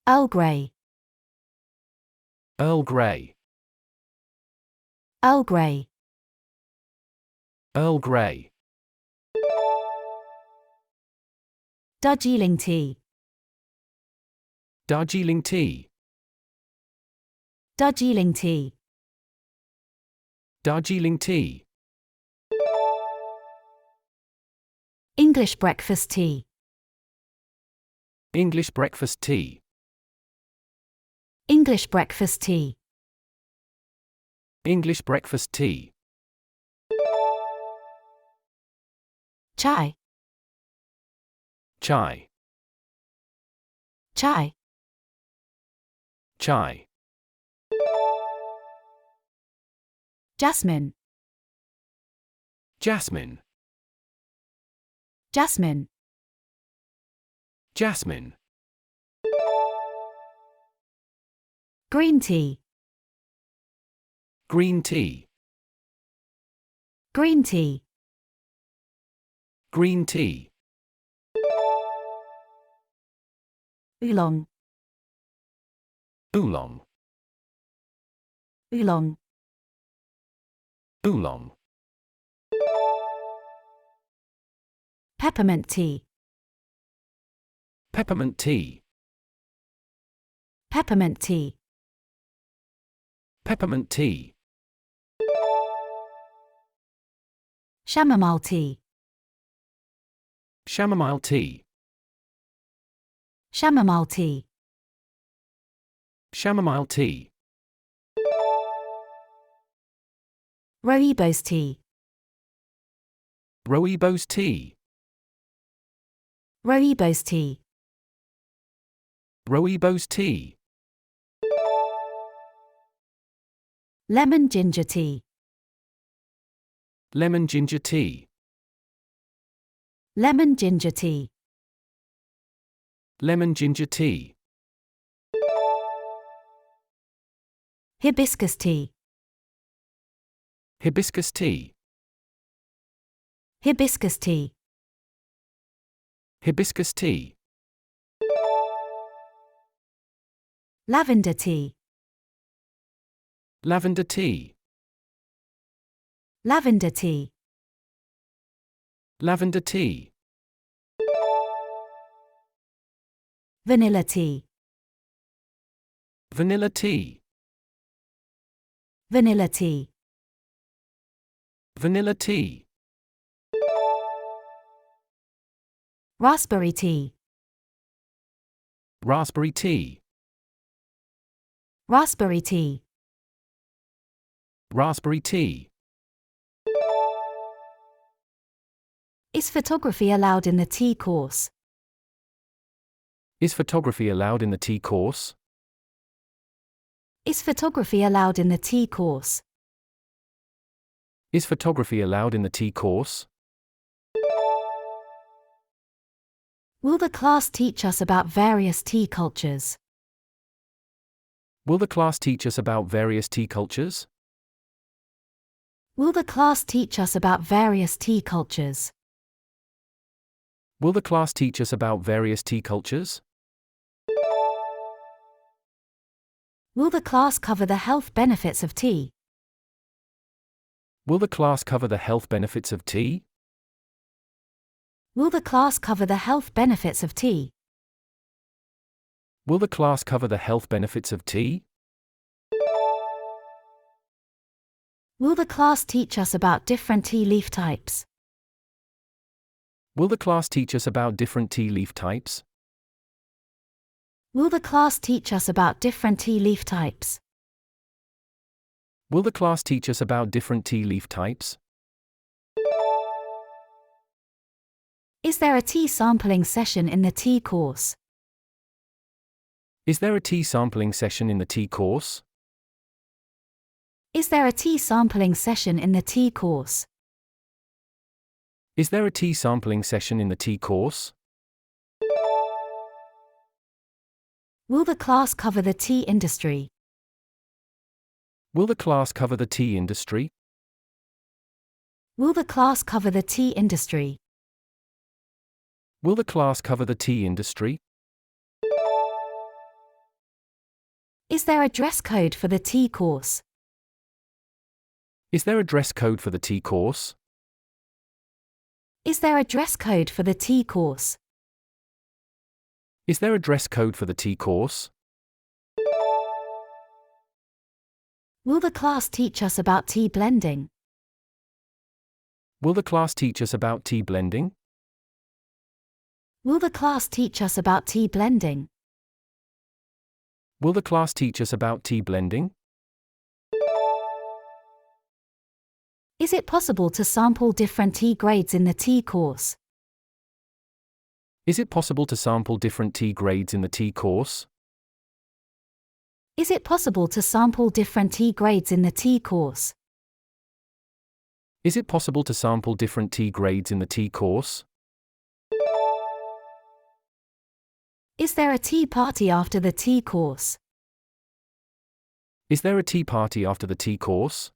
Earl Grey. Earl Grey. Earl Grey. Earl Grey. Darjeeling tea. Darjeeling tea. Darjeeling tea. Darjeeling tea. English breakfast tea. English breakfast tea. English breakfast tea. English breakfast tea. Chai. Chai. Chai. Chai. Jasmine. Jasmine. Jasmine. Jasmine. Green tea. Green tea. Green tea. Green tea. Oolong. Oolong. Oolong. Oolong. Peppermint tea. Peppermint tea. Peppermint tea. Peppermint tea. Chamomile tea. Chamomile tea. Chamomile tea. Chamomile tea. Rooibos tea. Rooibos tea. Rooibos tea. Rooibos tea. Lemon ginger tea. Lemon ginger tea. Lemon ginger tea. Lemon ginger tea. Hibiscus tea. Hibiscus tea. Hibiscus tea. Hibiscus tea. Lavender tea. Lavender tea. Lavender tea. Lavender tea. Vanilla tea. Vanilla tea. Vanilla tea. Vanilla tea. Raspberry tea. Raspberry tea. Raspberry tea. Raspberry tea. Is photography allowed in the tea course? Is photography allowed in the tea course? Is photography allowed in the tea course? Is photography allowed in the tea course? Will the class teach us about various tea cultures? Will the class teach us about various tea cultures? Will the class teach us about various tea cultures? Will the class teach us about various tea cultures? Will the class cover the health benefits of tea? Will the class cover the health benefits of tea? Will the class cover the health benefits of tea? Will the class cover the health benefits of tea? Will the class teach us about different tea leaf types? Will the class teach us about different tea leaf types? Will the class teach us about different tea leaf types? Will the class teach us about different tea leaf types? Is there a tea sampling session in the tea course? Is there a tea sampling session in the tea course? Is there a tea sampling session in the tea course? Is there a tea sampling session in the tea course? Will the class cover the tea industry? Will the class cover the tea industry? Will the class cover the tea industry? Will the class cover the tea industry? Is there a dress code for the tea course? Is there a dress code for the tea course? Is there a dress code for the tea course? Is there a dress code for the tea course? Will the class teach us about tea blending? Will the class teach us about tea blending? Will the class teach us about tea blending? Will the class teach us about tea blending? Is it possible to sample different tea grades in the tea course? Is it possible to sample different tea grades in the tea course? Is it possible to sample different tea grades in the tea course? Is it possible to sample different tea grades in the tea course? Is there a tea party after the tea course? Is there a tea party after the tea course?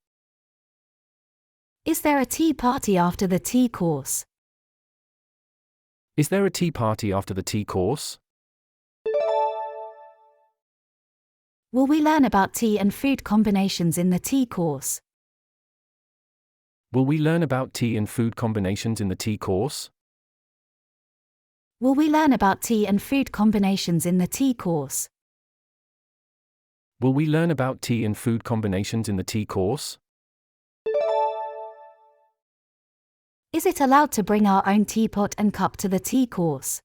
Is there a tea party after the tea course? Is there a tea party after the tea course? Will we learn about tea and food combinations in the tea course? Will we learn about tea and food combinations in the tea course? Will we learn about tea and food combinations in the tea course? Will we learn about tea and food combinations in the tea course? Is it allowed to bring our own teapot and cup to the tea course?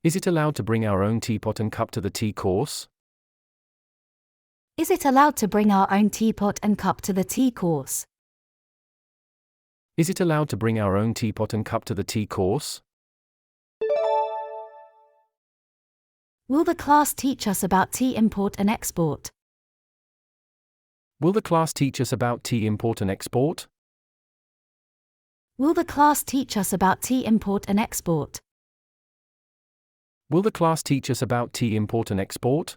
Is it allowed to bring our own teapot and cup to the tea course? Is it allowed to bring our own teapot and cup to the tea course? Is it allowed to bring our own teapot and cup to the tea course? Will the class teach us about tea import and export? Will the class teach us about tea import and export? Will the class teach us about tea import and export? Will the class teach us about tea import and export?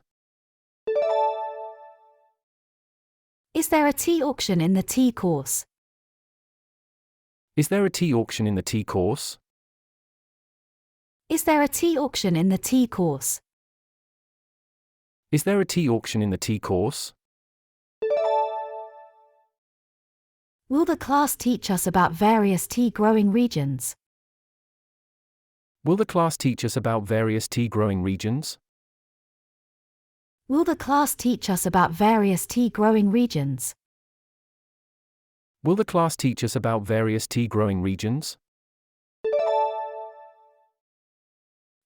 Is there a tea auction in the tea course? Is there a tea auction in the tea course? Is there a tea auction in the tea course? Is there a tea auction in the tea course? Will the class teach us about various tea growing regions? Will the class teach us about various tea growing regions? Will the class teach us about various tea growing regions? Will the class teach us about various tea growing regions?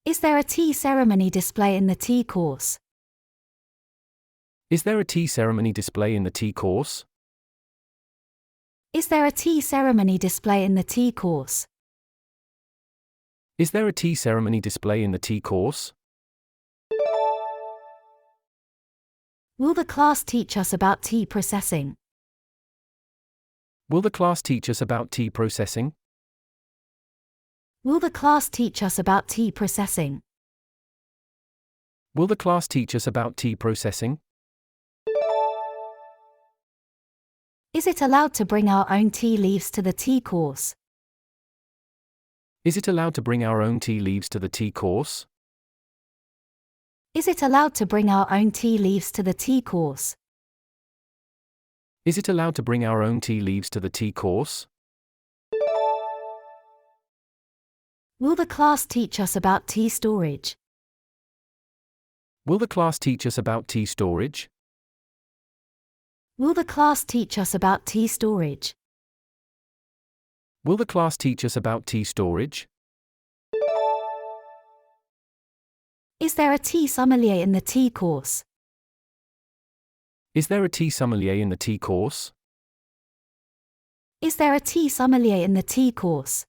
Is there a tea ceremony display in the tea course? Is there a tea ceremony display in the tea course? Is there a tea ceremony display in the tea course? Is there a tea ceremony display in the tea course? Will the class teach us about tea processing? Will the class teach us about tea processing? Will the class teach us about tea processing? Will the class teach us about tea processing? Is it allowed to bring our own tea leaves to the tea course? Is it allowed to bring our own tea leaves to the tea course? Is it allowed to bring our own tea leaves to the tea course? Is it allowed to bring our own tea leaves to the tea course? Will the class teach us about tea storage? Will the class teach us about tea storage? Will the class teach us about tea storage? Will the class teach us about tea storage? Is there a tea sommelier in the tea course? Is there a tea sommelier in the tea course? Is there a tea sommelier in the tea course?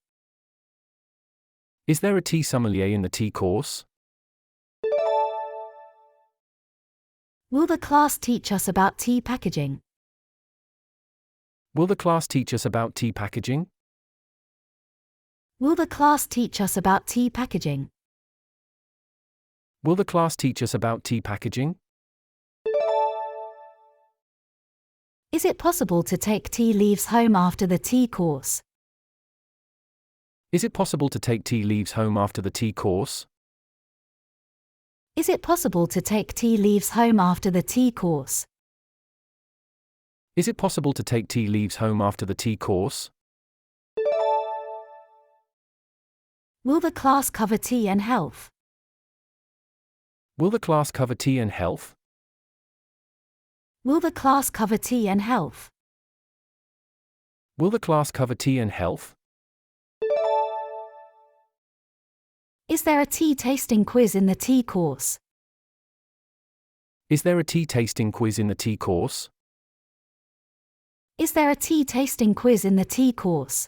Is there a tea sommelier in the tea course? Will the class teach us about tea packaging? Will the class teach us about tea packaging? Will the class teach us about tea packaging? Will the class teach us about tea packaging? Is it possible to take tea leaves home after the tea course? Is it possible to take tea leaves home after the tea course? Is it possible to take tea leaves home after the tea course? Is it possible to take tea leaves home after the tea course? Will the class cover tea and health? Will the class cover tea and health? Will the class cover tea and health? Will the class cover tea and health? Is there a tea tasting quiz in the tea course? Is there a tea tasting quiz in the tea course? Is there a tea tasting quiz in the tea course?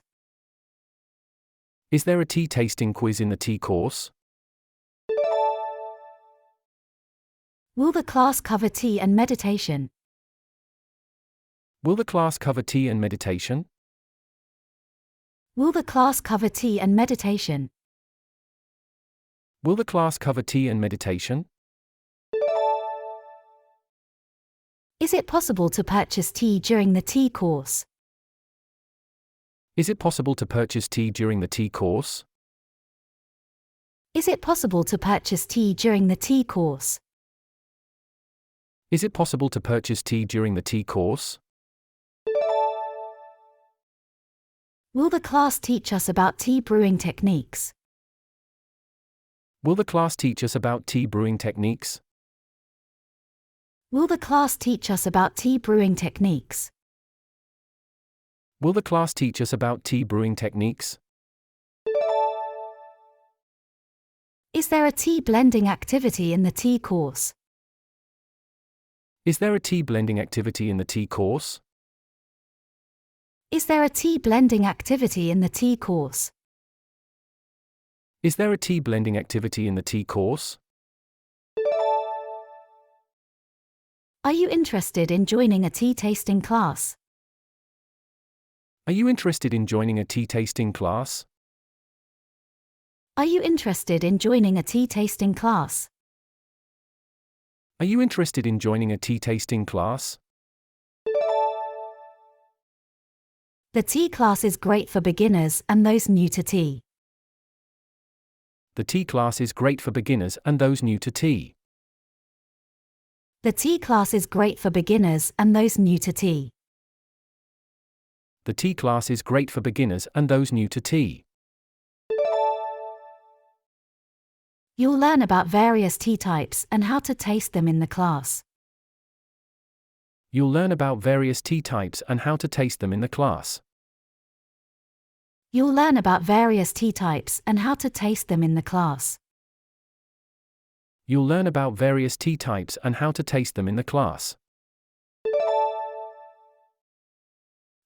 Is there a tea tasting quiz in the tea course? Will the class cover tea and meditation? Will the class cover tea and meditation? Will the class cover tea and meditation? Will the class cover tea and meditation? Is it possible to purchase tea during the tea course? Is it possible to purchase tea during the tea course? Is it possible to purchase tea during the tea course? Is it possible to purchase tea during the tea course? Will the class teach us about tea brewing techniques? Will the class teach us about tea brewing techniques? Will the class teach us about tea brewing techniques? Will the class teach us about tea brewing techniques? Is there a tea blending activity in the tea course? Is there a tea blending activity in the tea course? Is there a tea blending activity in the tea course? Is there a tea blending activity in the tea course? Are you interested in joining a tea tasting class? Are you interested in joining a tea tasting class? Are you interested in joining a tea tasting class? Are you interested in joining a tea tasting class? The tea class is great for beginners and those new to tea. The tea class is great for beginners and those new to tea. The tea class is great for beginners and those new to tea. The tea class is great for beginners and those new to tea. You'll learn about various tea types and how to taste them in the class. You'll learn about various tea types and how to taste them in the class. You'll learn about various tea types and how to taste them in the class. You'll learn about various tea types and how to taste them in the class.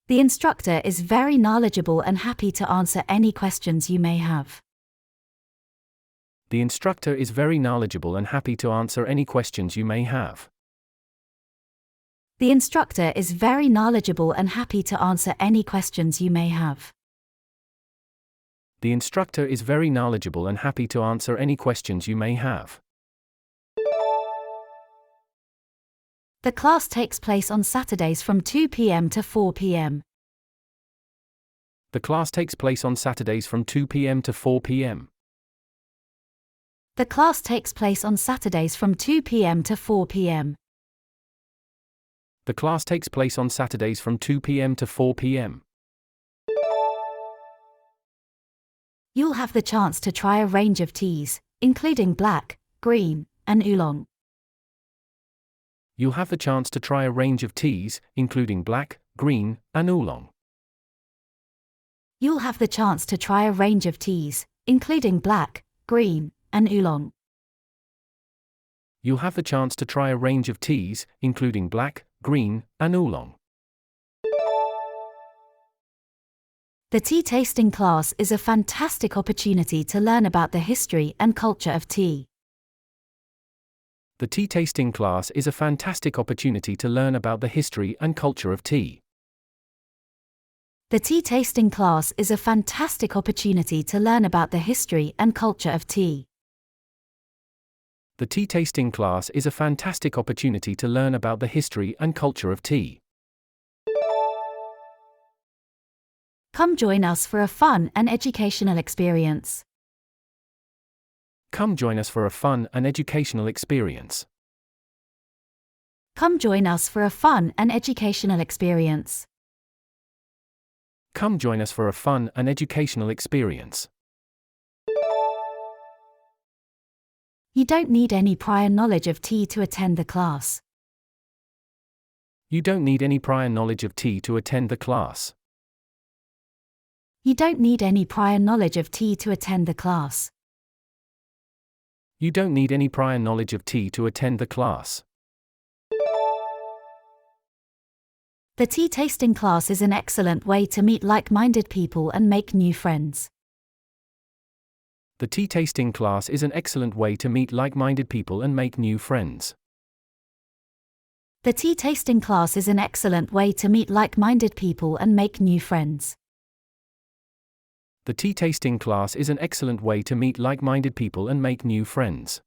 The instructor is very knowledgeable and happy to answer any questions you may have. The instructor is very knowledgeable and happy to answer any questions you may have. The instructor is very knowledgeable and happy to answer any questions you may have. The instructor is very knowledgeable and happy to answer any questions you may have. The class takes place on Saturdays from 2 p.m. to 4 p.m. The class takes place on Saturdays from 2 p.m. to 4 p.m. The class takes place on Saturdays from 2 p.m. to 4 p.m. The class takes place on Saturdays from 2 p.m. to 4 p.m. You'll have the chance to try a range of teas, including black, green, and oolong. You'll have the chance to try a range of teas, including black, green, and oolong. You'll have the chance to try a range of teas, including black, green, and oolong. You'll have the chance to try a range of teas, including black, green, and oolong. The tea tasting class is a fantastic opportunity to learn about the history and culture of tea. The tea tasting class is a fantastic opportunity to learn about the history and culture of tea. The tea tasting class is a fantastic opportunity to learn about the history and culture of tea. The tea tasting class is a fantastic opportunity to learn about the history and culture of tea. Come join us for a fun and educational experience. Come join us for a fun and educational experience. Come join us for a fun and educational experience. Come join us for a fun and educational experience. You don't need any prior knowledge of T to attend the class. You don't need any prior knowledge of T to attend the class. You don't need any prior knowledge of T to attend the class. You don't need any prior knowledge of T to attend the class. The tea tasting class is an excellent way to meet like-minded people and make new friends. The tea tasting class is an excellent way to meet like-minded people and make new friends. The tea tasting class is an excellent way to meet like-minded people and make new friends. The tea tasting class is an excellent way to meet like-minded people and make new friends.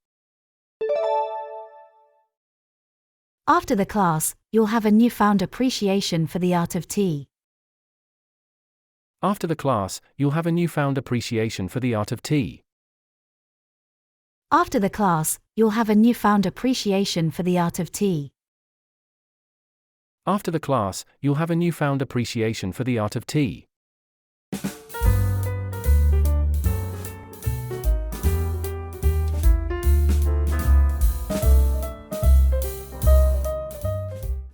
After the class, you'll have a newfound appreciation for the art of tea. After the class, you'll have a newfound appreciation for the art of tea. After the class, you'll have a newfound appreciation for the art of tea. After the class, you'll have a newfound appreciation for the art of tea.